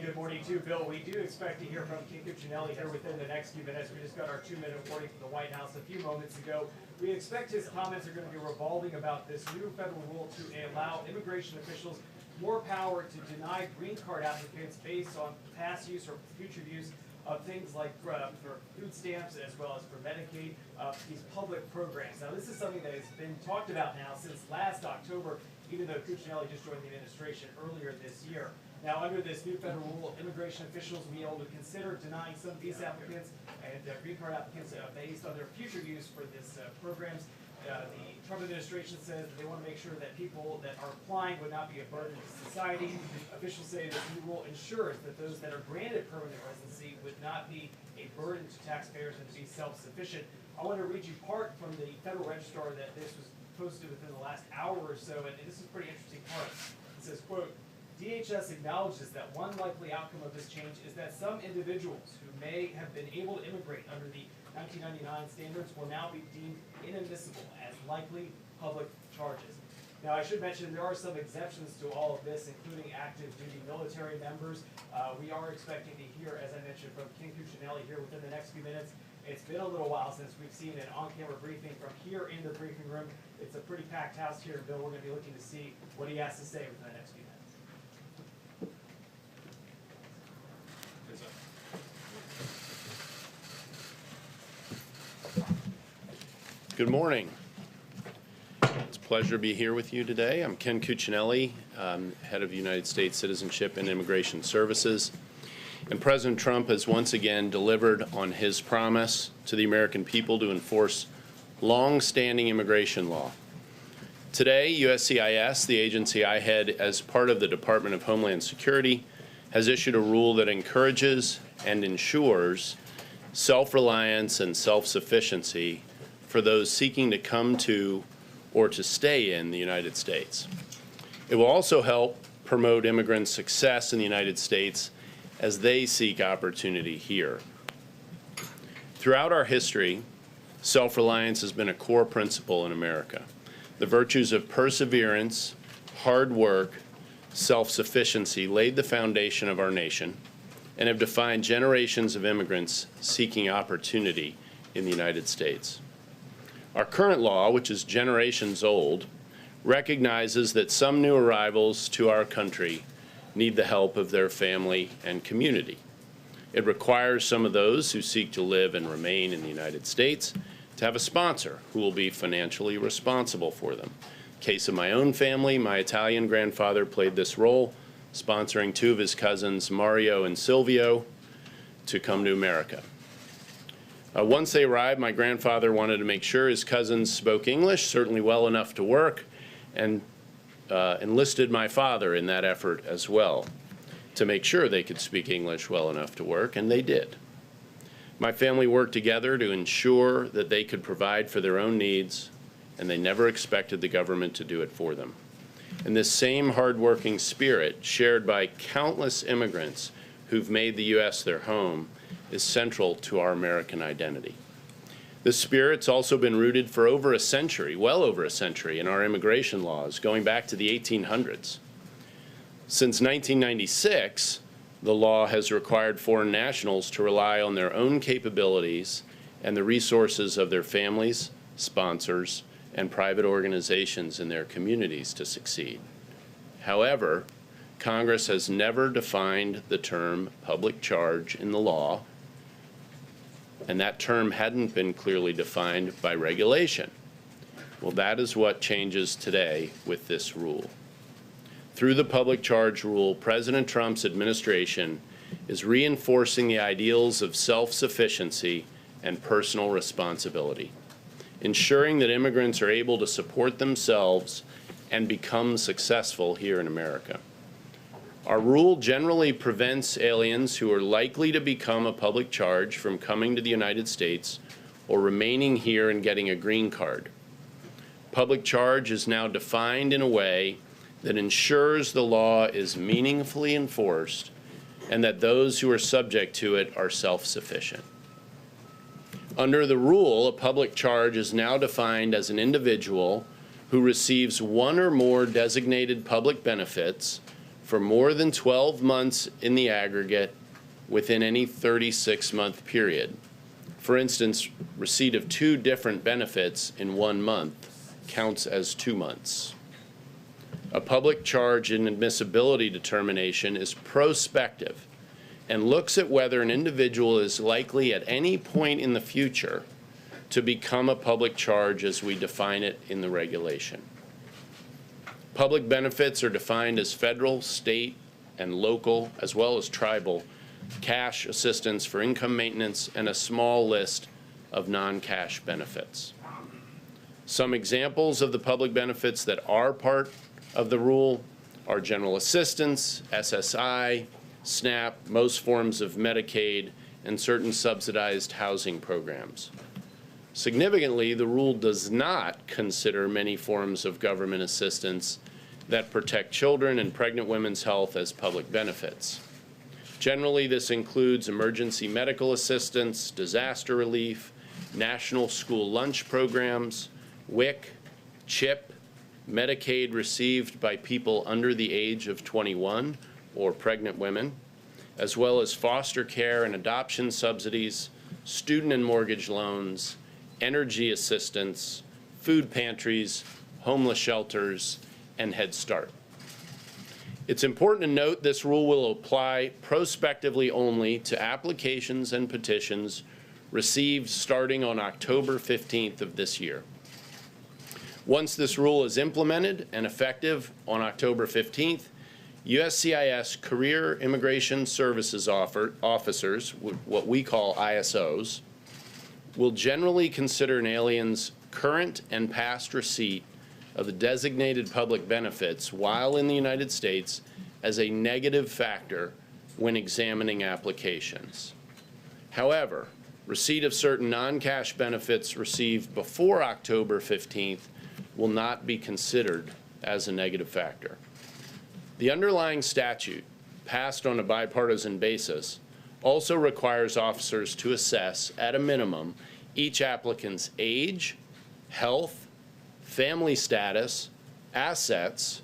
good morning to Bill. We do expect to hear from Ken Cuccinelli here within the next few minutes. We just got our 2-minute warning from the White House a few moments ago. We expect his comments are going to be revolving about this new federal rule to allow immigration officials more power to deny green card applicants based on past use or future use of things like for food stamps as well as for Medicaid, these public programs. Now, this is something that has been talked about now since last October, even though Cuccinelli just joined the administration earlier this year. Now, under this new federal rule, immigration officials will be able to consider denying some visa applicants and green card applicants based on their future use for this programs. The Trump administration says that they want to make sure that people that are applying would not be a burden to society. Officials say this new rule ensures that those that are granted permanent residency would not be a burden to taxpayers and to be self-sufficient. I want to read you part from the Federal Register that this was posted within the last hour or so, and this is a pretty interesting part. It says, quote, DHS acknowledges that one likely outcome of this change is that some individuals who may have been able to immigrate under the 1999 standards will now be deemed inadmissible as likely public charges. Now, I should mention there are some exceptions to all of this, including active duty military members. We are expecting to hear, as I mentioned, from Ken Cuccinelli here within the next few minutes. It's been a little while since we've seen an on-camera briefing from here in the briefing room. It's a pretty packed house here, Bill. We're going to be looking to see what he has to say within the next few minutes. Good morning. It's a pleasure to be here with you today. I'm Ken Cuccinelli, head of United States Citizenship and Immigration Services. And President Trump has once again delivered on his promise to the American people to enforce long-standing immigration law. Today, USCIS, the agency I head as part of the Department of Homeland Security, has issued a rule that encourages and ensures self-reliance and self-sufficiency for those seeking to come to or to stay in the United States. It will also help promote immigrant success in the United States as they seek opportunity here. Throughout our history, self-reliance has been a core principle in America. The virtues of perseverance, hard work, self-sufficiency laid the foundation of our nation and have defined generations of immigrants seeking opportunity in the United States. Our current law, which is generations old, recognizes that some new arrivals to our country need the help of their family and community. It requires some of those who seek to live and remain in the United States to have a sponsor who will be financially responsible for them. Case of my own family, my Italian grandfather played this role, sponsoring 2 of his cousins, Mario and Silvio, to come to America. Once they arrived, my grandfather wanted to make sure his cousins spoke English, certainly well enough to work, and enlisted my father in that effort as well to make sure they could speak English well enough to work, and they did. My family worked together to ensure that they could provide for their own needs, and they never expected the government to do it for them. And this same hardworking spirit, shared by countless immigrants who've made the U.S. their home, is central to our American identity. This spirit's also been rooted for over a century, well over a century, in our immigration laws, going back to the 1800s. Since 1996, the law has required foreign nationals to rely on their own capabilities and the resources of their families, sponsors, and private organizations in their communities to succeed. However, Congress has never defined the term public charge in the law, and that term hadn't been clearly defined by regulation. Well, that is what changes today with this rule. Through the public charge rule, President Trump's administration is reinforcing the ideals of self-sufficiency and personal responsibility, ensuring that immigrants are able to support themselves and become successful here in America. Our rule generally prevents aliens who are likely to become a public charge from coming to the United States or remaining here and getting a green card. Public charge is now defined in a way that ensures the law is meaningfully enforced and that those who are subject to it are self-sufficient. Under the rule, a public charge is now defined as an individual who receives one or more designated public benefits for more than 12 months in the aggregate within any 36-month period. For instance, receipt of 2 different benefits in 1 month counts as 2 months. A public charge and admissibility determination is prospective and looks at whether an individual is likely at any point in the future to become a public charge as we define it in the regulation. Public benefits are defined as federal, state, and local, as well as tribal, cash assistance for income maintenance, and a small list of non-cash benefits. Some examples of the public benefits that are part of the rule are general assistance, SSI, SNAP, most forms of Medicaid, and certain subsidized housing programs. Significantly, the rule does not consider many forms of government assistance that protect children and pregnant women's health as public benefits. Generally, this includes emergency medical assistance, disaster relief, national school lunch programs, WIC, CHIP, Medicaid received by people under the age of 21 or pregnant women, as well as foster care and adoption subsidies, student and mortgage loans, energy assistance, food pantries, homeless shelters, and Head Start. It's important to note this rule will apply prospectively only to applications and petitions received starting on October 15th of this year. Once this rule is implemented and effective on October 15th, USCIS Career Immigration Services officers, what we call ISOs, will generally consider an alien's current and past receipt of the designated public benefits while in the United States as a negative factor when examining applications. However, receipt of certain non-cash benefits received before October 15th will not be considered as a negative factor. The underlying statute, passed on a bipartisan basis, also requires officers to assess, at a minimum, each applicant's age, health, family status, assets,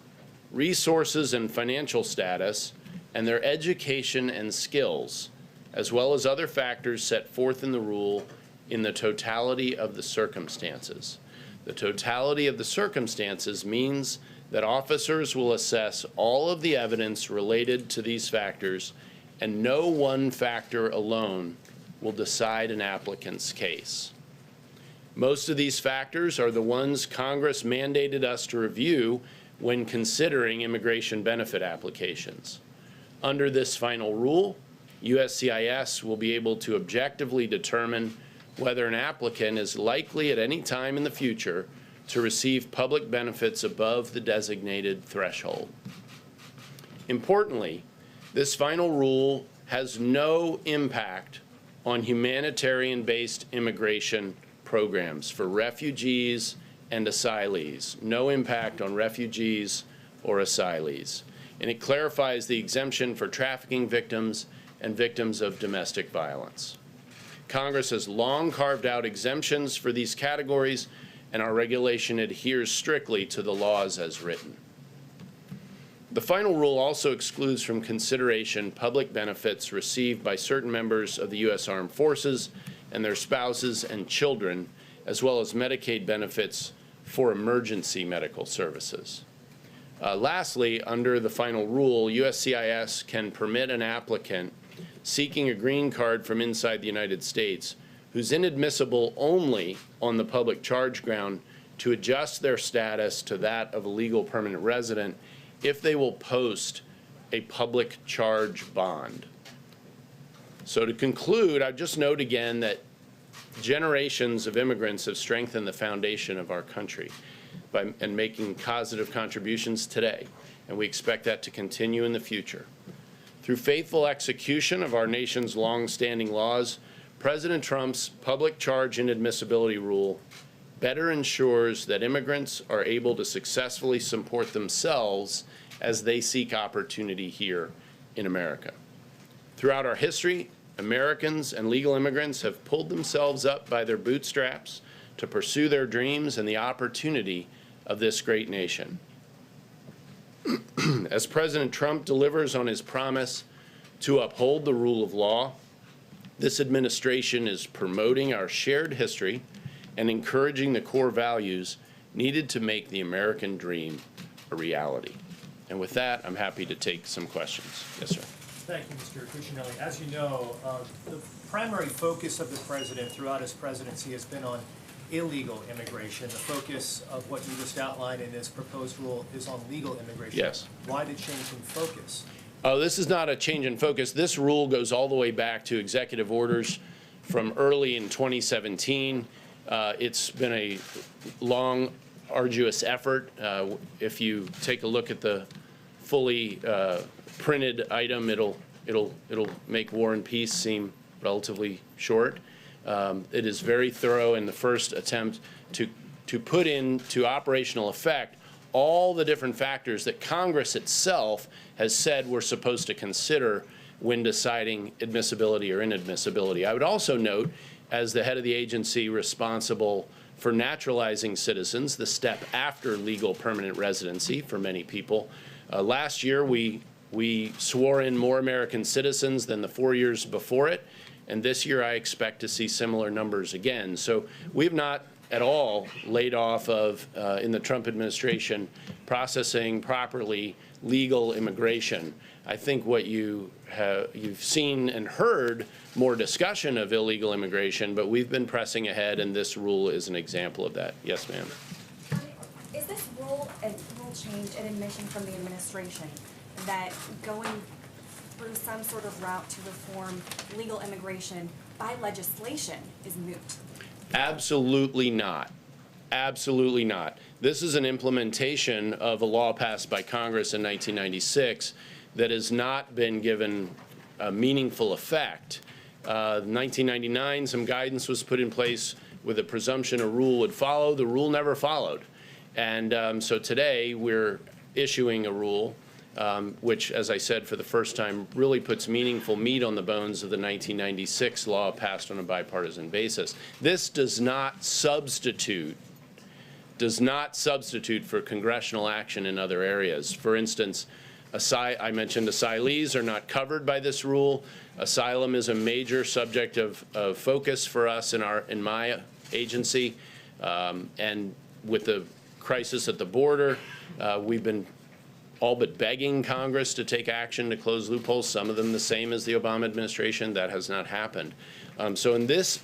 resources and financial status, and their education and skills, as well as other factors set forth in the rule in the totality of the circumstances. The totality of the circumstances means that officers will assess all of the evidence related to these factors, and no one factor alone will decide an applicant's case. Most of these factors are the ones Congress mandated us to review when considering immigration benefit applications. Under this final rule, USCIS will be able to objectively determine whether an applicant is likely at any time in the future to receive public benefits above the designated threshold. Importantly, this final rule has no impact on humanitarian-based immigration programs for refugees and asylees. No impact on refugees or asylees. And it clarifies the exemption for trafficking victims and victims of domestic violence. Congress has long carved out exemptions for these categories, and our regulation adheres strictly to the laws as written. The final rule also excludes from consideration public benefits received by certain members of the U.S. Armed Forces and their spouses and children, as well as Medicaid benefits for emergency medical services. Lastly, under the final rule, USCIS can permit an applicant seeking a green card from inside the United States who's inadmissible only on the public charge ground to adjust their status to that of a legal permanent resident if they will post a public charge bond. So to conclude, I'd just note again that generations of immigrants have strengthened the foundation of our country and making positive contributions today, and we expect that to continue in the future. Through faithful execution of our nation's long-standing laws, President Trump's public charge inadmissibility rule better ensures that immigrants are able to successfully support themselves as they seek opportunity here in America. Throughout our history, Americans and legal immigrants have pulled themselves up by their bootstraps to pursue their dreams and the opportunity of this great nation. As President Trump delivers on his promise to uphold the rule of law, this administration is promoting our shared history and encouraging the core values needed to make the American dream a reality. And with that, I'm happy to take some questions. Yes, sir. Thank you, Mr. Cuccinelli. As you know, the primary focus of the president throughout his presidency has been on illegal immigration. The focus of what you just outlined in this proposed rule is on legal immigration. Yes. Why the change in focus? Oh, this is not a change in focus. This rule goes all the way back to executive orders from early in 2017. It's been a long, arduous effort. If you take a look at the fully printed item, it'll make War and Peace seem relatively short. It is very thorough in the first attempt to put into operational effect all the different factors that Congress itself has said we're supposed to consider when deciding admissibility or inadmissibility. I would also note, as the head of the agency responsible for naturalizing citizens, the step after legal permanent residency for many people, last year we swore in more American citizens than the 4 years before it, and this year I expect to see similar numbers again. So we've not at all laid off of, in the Trump administration, processing properly legal immigration. I think what you've seen and heard more discussion of illegal immigration, but we've been pressing ahead, and this rule is an example of that. Yes, ma'am. Is this rule a rule change, an admission from the administration that going through some sort of route to reform legal immigration by legislation is moot? Absolutely not. Absolutely not. This is an implementation of a law passed by Congress in 1996 that has not been given a meaningful effect. 1999, some guidance was put in place with a presumption a rule would follow. The rule never followed. And so today we're issuing a rule which, as I said, for the first time, really puts meaningful meat on the bones of the 1996 law passed on a bipartisan basis. This does not substitute for congressional action in other areas. For instance, I mentioned asylees are not covered by this rule. Asylum is a major subject of focus for us in my agency, and with the crisis at the border, we've been all but begging Congress to take action to close loopholes, some of them the same as the Obama administration. That has not happened. So in this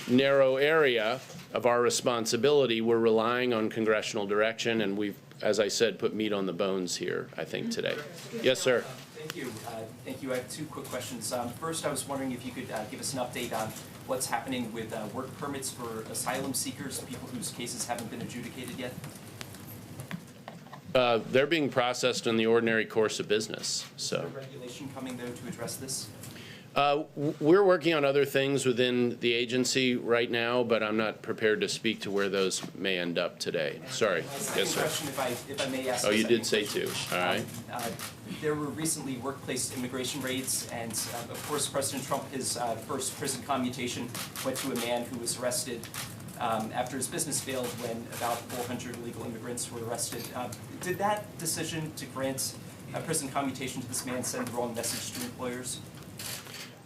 narrow area of our responsibility, we're relying on congressional direction, and we've, as I said, put meat on the bones here, I think, today. Yes, sir. Thank you. Thank you. I have two quick questions. First, I was wondering if you could give us an update on what's happening with work permits for asylum seekers, people whose cases haven't been adjudicated yet. They're being processed in the ordinary course of business. So, is there regulation coming, though, to address this? We're working on other things within the agency right now, but I'm not prepared to speak to where those may end up today. Sorry. Yes, sir. Question, if I may ask. Oh, you did say two. All right. There were recently workplace immigration raids, and of course, President Trump, his first prison commutation went to a man who was arrested after his business failed when about 400 illegal immigrants were arrested. Did that decision to grant a prison commutation to this man send the wrong message to employers?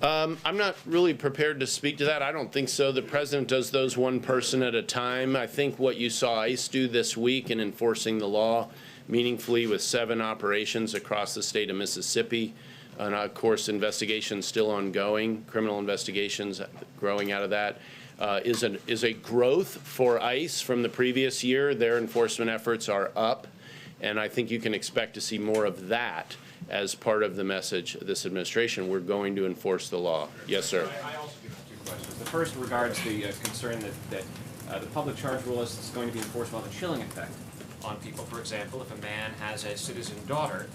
I'm not really prepared to speak to that. I don't think so. The president does those one person at a time. I think what you saw ICE do this week in enforcing the law meaningfully with 7 operations across the state of Mississippi, and of course investigations still ongoing, criminal investigations growing out of that, is a growth for ICE from the previous year. Their enforcement efforts are up, and I think you can expect to see more of that as part of the message of this administration. We're going to enforce the law. Yes, sir. I also do have 2 questions. The first regards the concern that the public charge rule is going to be enforced while the chilling effect on people. For example, if a man has a citizen daughter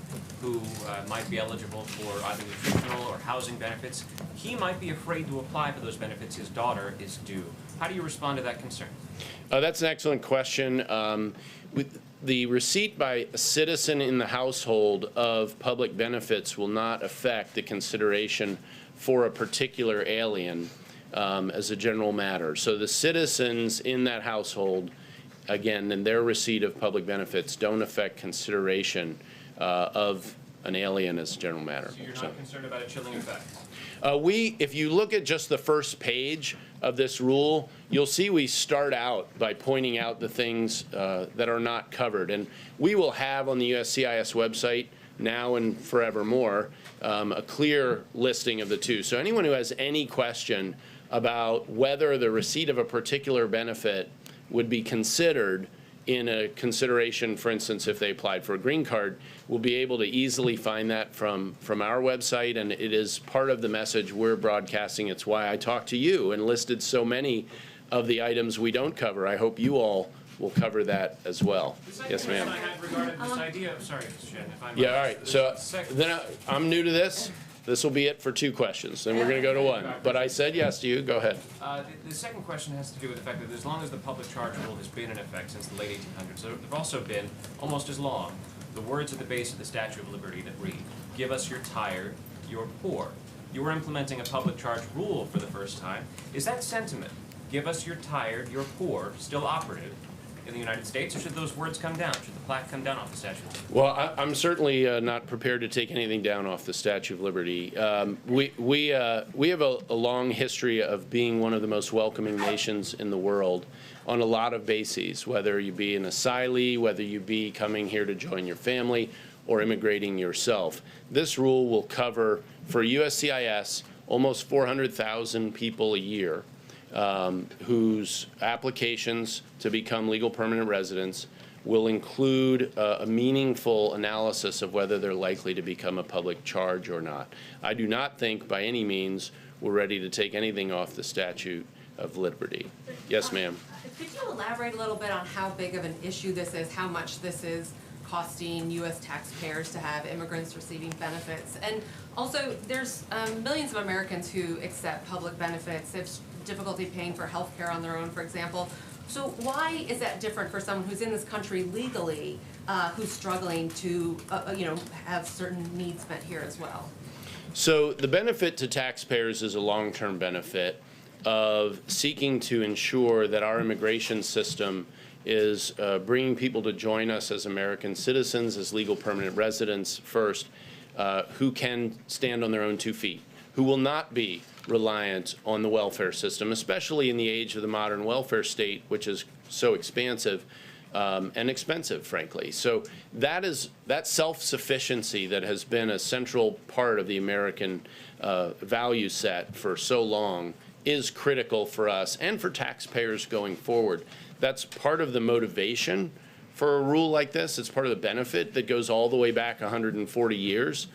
who might be eligible for either nutritional or housing benefits, he might be afraid to apply for those benefits. His daughter is due. How do you respond to that concern? That's an excellent question. With the receipt by a citizen in the household of public benefits will not affect the consideration for a particular alien as a general matter. So the citizens in that household, again, and their receipt of public benefits don't affect consideration of an alien as a general matter. So you're not concerned about a chilling effect? If you look at just the first page of this rule, you'll see we start out by pointing out the things that are not covered. And we will have on the USCIS website now and forevermore a clear listing of the two. So anyone who has any question about whether the receipt of a particular benefit would be considered in a consideration, for instance, if they applied for a green card, will be able to easily find that from our website, and it is part of the message we're broadcasting. It's why I talked to you and listed so many of the items we don't cover. I hope you all will cover that as well. Yes, ma'am. I had regarding this idea, sorry, Mr. Chen, if I might. Yeah, all right. So then I'm new to this. This will be it for 2 questions. Then we're going to go to 1. But I said yes to you. Go ahead. The second question has to do with the fact that as long as the public charge rule has been in effect since the late 1800s, there have also been, almost as long, the words at the base of the Statue of Liberty that read, "Give us your tired, your poor." You were implementing a public charge rule for the first time. Is that sentiment, "Give us your tired, your poor," still operative in the United States, or should those words come down? Should the plaque come down off the Statue of Liberty? Well, I'm certainly not prepared to take anything down off the Statue of Liberty. We have a long history of being one of the most welcoming nations in the world on a lot of bases, whether you be an asylee, whether you be coming here to join your family, or immigrating yourself. This rule will cover, for USCIS, almost 400,000 people a year whose applications to become legal permanent residents will include a meaningful analysis of whether they're likely to become a public charge or not. I do not think by any means we're ready to take anything off the Statue of Liberty. Yes, ma'am. Could you elaborate a little bit on how big of an issue this is, how much this is costing U.S. taxpayers to have immigrants receiving benefits? And also, there's millions of Americans who accept public benefits, have difficulty paying for health care on their own, for example. So why is that different for someone who's in this country legally, who's struggling to, have certain needs met here as well? So the benefit to taxpayers is a long-term benefit of seeking to ensure that our immigration system is bringing people to join us as American citizens, as legal permanent residents first, who can stand on their own 2 feet, who will not be reliant on the welfare system, especially in the age of the modern welfare state, which is so expansive and expensive, frankly. So that self-sufficiency that has been a central part of the American value set for so long is critical for us and for taxpayers going forward. That's part of the motivation for a rule like this. It's part of the benefit that goes all the way back 140 years.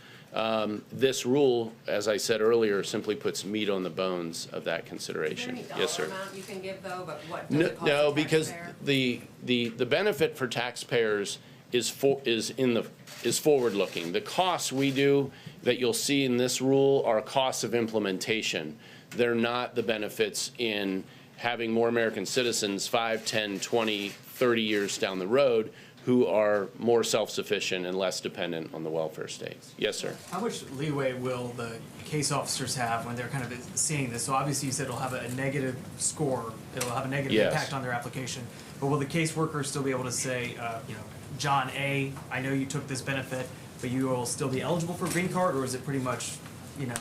This rule, as I said earlier, simply puts meat on the bones of that consideration. Is there any Yes, sir. dollar amount you can give, though, but what does it cost No, the because taxpayer? the benefit for taxpayers is forward-looking. The costs we do that you'll see in this rule are costs of implementation. They're not the benefits in having more American citizens 5, 10, 20, 30 years down the road who are more self-sufficient and less dependent on the welfare state. Yes, sir. How much leeway will the case officers have when they're kind of seeing this? So obviously you said it'll have a negative score, it'll have a negative Yes. impact on their application, but will the caseworker still be able to say, John A., I know you took this benefit, but you will still be eligible for a green card, or is it pretty much,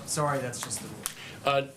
sorry, that's just the rule?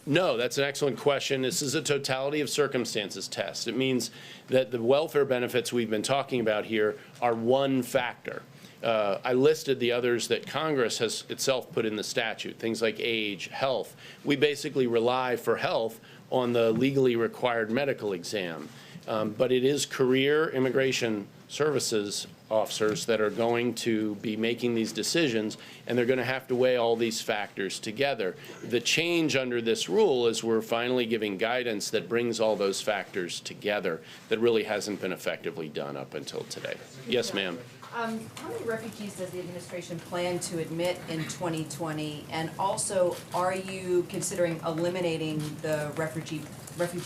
No, that's an excellent question. This is a totality of circumstances test. It means that the welfare benefits we've been talking about here are one factor. I listed the others that Congress has itself put in the statute, things like age, health. We basically rely for health on the legally required medical exam. But it is career immigration services officers that are going to be making these decisions, and they're going to have to weigh all these factors together. The change under this rule is we're finally giving guidance that brings all those factors together that really hasn't been effectively done up until today. Yes, ma'am. How many refugees does the administration plan to admit in 2020? And also, are you considering eliminating the refugee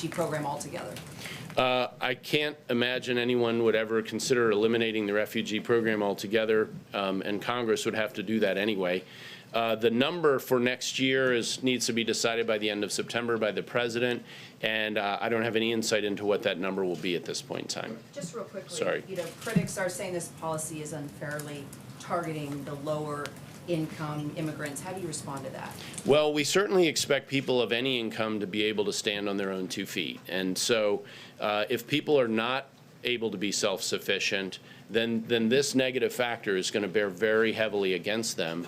program altogether? I can't imagine anyone would ever consider eliminating the refugee program altogether, and Congress would have to do that anyway. The number for next year needs to be decided by the end of September by the president, and I don't have any insight into what that number will be at this point in time. Just real quickly, Sorry. Critics are saying this policy is unfairly targeting the lower income immigrants. How do you respond to that? Well, we certainly expect people of any income to be able to stand on their own 2 feet. And so if people are not able to be self-sufficient, then this negative factor is going to bear very heavily against them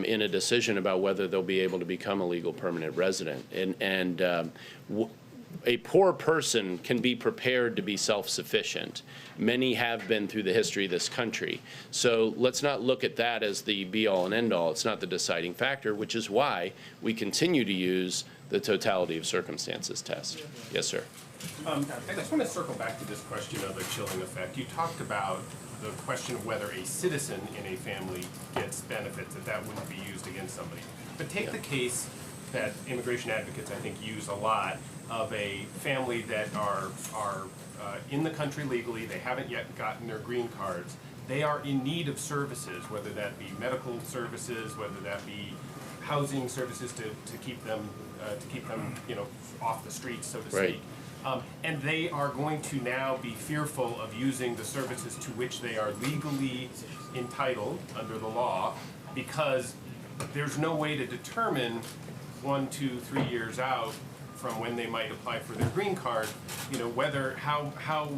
in a decision about whether they'll be able to become a legal permanent resident. A poor person can be prepared to be self-sufficient. Many have been through the history of this country. So let's not look at that as the be-all and end-all. It's not the deciding factor, which is why we continue to use the totality of circumstances test. Yes, sir. I just want to circle back to this question of a chilling effect. You talked about the question of whether a citizen in a family gets benefits, that wouldn't be used against somebody. But take the case that immigration advocates, I think, use a lot, of a family that are in the country legally, they haven't yet gotten their green cards, they are in need of services, whether that be medical services, whether that be housing services to keep them off the streets, so to speak. And they are going to now be fearful of using the services to which they are legally entitled under the law, because there's no way to determine 1, 2, 3 years out from when they might apply for their green card, how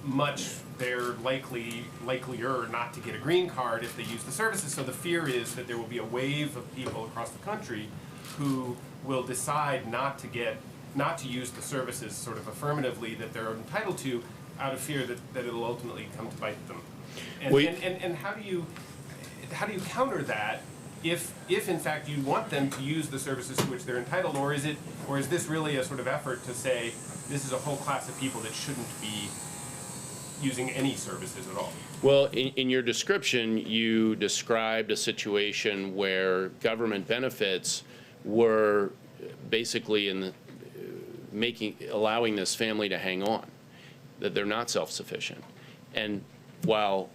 much they're likelier not to get a green card if they use the services. So the fear is that there will be a wave of people across the country who will decide not to use the services sort of affirmatively that they're entitled to, out of fear that it'll ultimately come to bite them. And how do you counter that if in fact you want them to use the services to which they're entitled, or is this really a sort of effort to say this is a whole class of people that shouldn't be using any services at all? Well, in your description, you described a situation where government benefits were basically allowing this family to hang on, that they're not self-sufficient. And while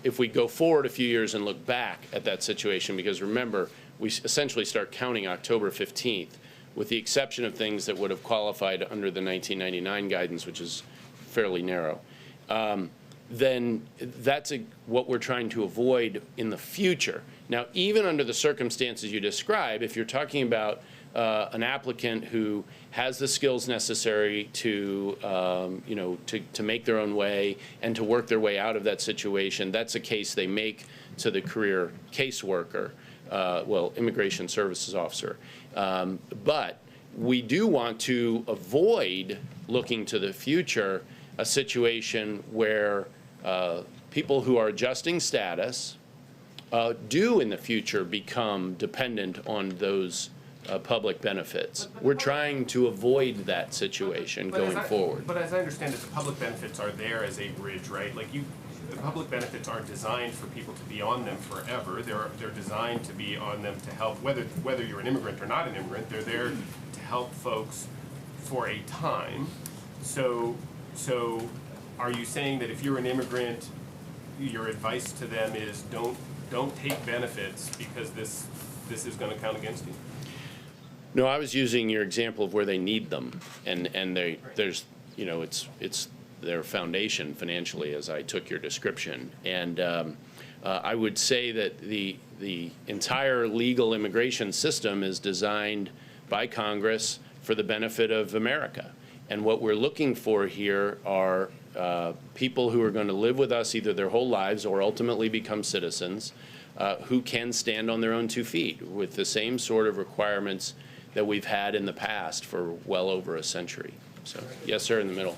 if we go forward a few years and look back at that situation, because remember, we essentially start counting October 15th, with the exception of things that would have qualified under the 1999 guidance, which is fairly narrow, then that's what we're trying to avoid in the future. Now, even under the circumstances you describe, if you're talking about an applicant who has the skills necessary to make their own way and to work their way out of that situation, that's a case they make to the career caseworker, immigration services officer. But we do want to avoid looking to the future a situation where people who are adjusting status do in the future become dependent on those public benefits. We're trying to avoid that situation going forward. But as I understand it, the public benefits are there as a bridge, right? The public benefits aren't designed for people to be on them forever. They're designed to be on them to help, whether you're an immigrant or not an immigrant, they're there to help folks for a time. So are you saying that if you're an immigrant, your advice to them is don't take benefits because this is going to count against you? No, I was using your example of where they need them, and there's it's their foundation financially, as I took your description, and I would say that the entire legal immigration system is designed by Congress for the benefit of America, and what we're looking for here are people who are going to live with us either their whole lives or ultimately become citizens who can stand on their own 2 feet with the same sort of requirements that we've had in the past for well over a century. So, yes, sir, in the middle.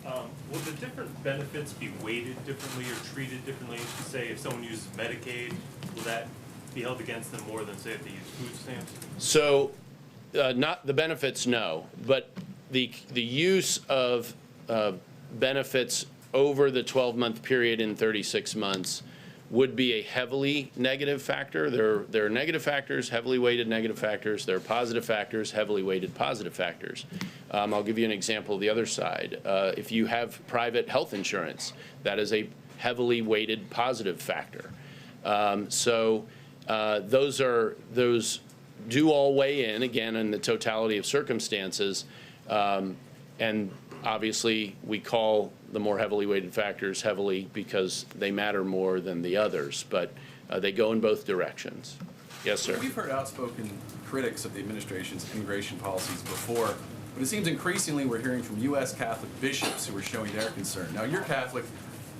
Will the different benefits be weighted differently or treated differently? Say, if someone uses Medicaid, will that be held against them more than, say, if they use food stamps? So, not the benefits, no, but the use of benefits over the 12-month period in 36 months would be a heavily negative factor. There are negative factors, heavily weighted negative factors. There are positive factors, heavily weighted positive factors. I'll give you an example of the other side. If you have private health insurance, that is a heavily weighted positive factor. So those do all weigh in, again, in the totality of circumstances. And obviously, we call the more heavily weighted factors heavily because they matter more than the others, but they go in both directions. Yes, sir. We've heard outspoken critics of the administration's immigration policies before, but it seems increasingly we're hearing from U.S. Catholic bishops who are showing their concern. Now, you're Catholic.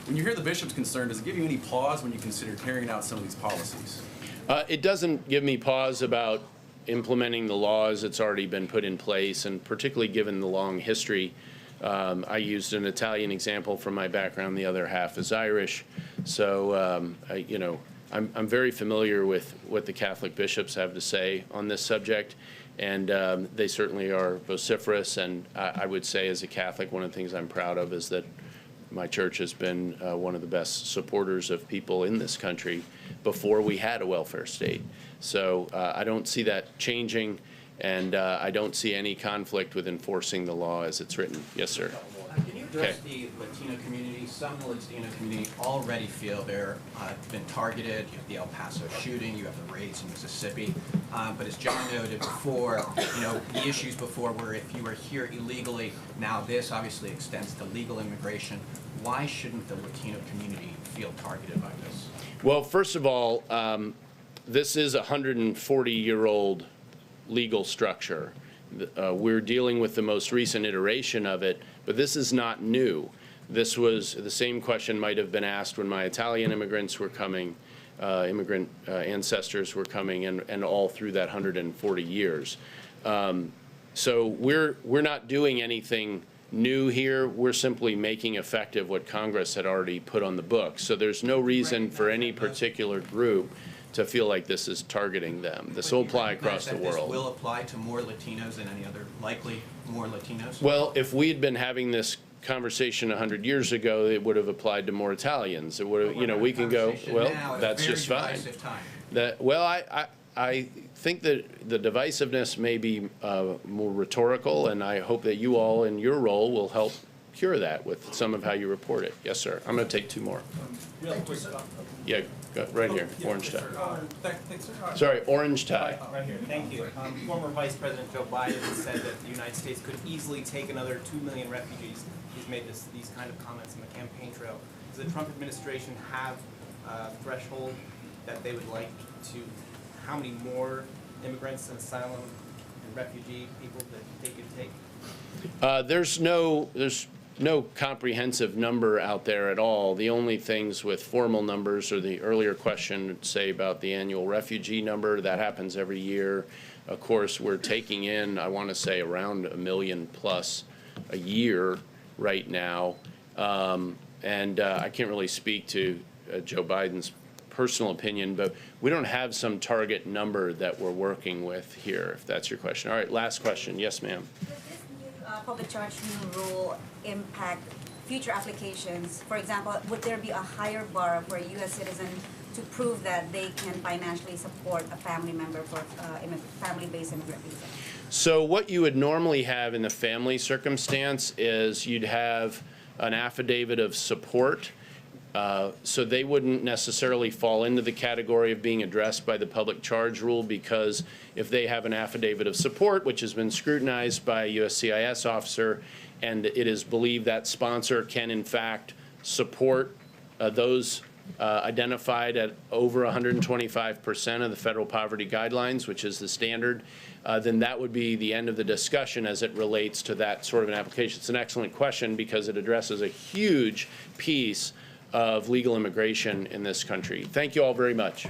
When you hear the bishop's concern, does it give you any pause when you consider carrying out some of these policies? It doesn't give me pause about implementing the laws that's already been put in place, and particularly given the long history. I used an Italian example from my background. The other half is Irish. So, I'm very familiar with what the Catholic bishops have to say on this subject, and they certainly are vociferous. And I would say, as a Catholic, one of the things I'm proud of is that my church has been one of the best supporters of people in this country before we had a welfare state. So I don't see that changing, and I don't see any conflict with enforcing the law as it's written. Yes, sir. Can you address the Latino community? Some of the Latino community already feel they're been targeted. You have the El Paso shooting, you have the raids in Mississippi. But as John noted before, the issues before were if you were here illegally. Now this obviously extends to legal immigration. Why shouldn't the Latino community feel targeted by this? Well, first of all, this is a 140-year-old legal structure. We're dealing with the most recent iteration of it, but this is not new. This was the same question might have been asked when my Italian immigrants were coming, immigrant ancestors were coming, and all through that 140 years. So we're not doing anything new here. We're simply making effective what Congress had already put on the books. So there's no reason for any particular group to feel like this is targeting them. This will apply across the world. This will apply to more Latinos than any other, likely more Latinos? Well, if we had been having this conversation 100 years ago, it would have applied to more Italians. It would have, we can go, well, that's just fine. I think that the divisiveness may be more rhetorical, and I hope that you all in your role will help cure that with some of how you report it. Yes, sir. I'm going to take two more. Real quick. Yeah, right here, orange tie. Thanks, sir. Sorry, orange tie. Right here, thank you. Former Vice President Joe Biden said that the United States could easily take another 2 million refugees. He's made these kind of comments in the campaign trail. Does the Trump administration have a threshold that they would like to, how many more immigrants and asylum and refugee people that they could take? There's no comprehensive number out there at all. The only things with formal numbers are the earlier question, say, about the annual refugee number. That happens every year. Of course, we're taking in, I want to say, around 1 million plus a year right now. And I can't really speak to Joe Biden's personal opinion, but we don't have some target number that we're working with here, if that's your question. All right, last question. Yes, ma'am. Public charge new rule impact future applications? For example, would there be a higher bar for a U.S. citizen to prove that they can financially support a family member for family-based immigrant visa? So what you would normally have in the family circumstance is you'd have an affidavit of support. So they wouldn't necessarily fall into the category of being addressed by the public charge rule, because if they have an affidavit of support, which has been scrutinized by a USCIS officer, and it is believed that sponsor can in fact support those identified at over 125% of the federal poverty guidelines, which is the standard, then that would be the end of the discussion as it relates to that sort of an application. It's an excellent question because it addresses a huge piece of legal immigration in this country. Thank you all very much.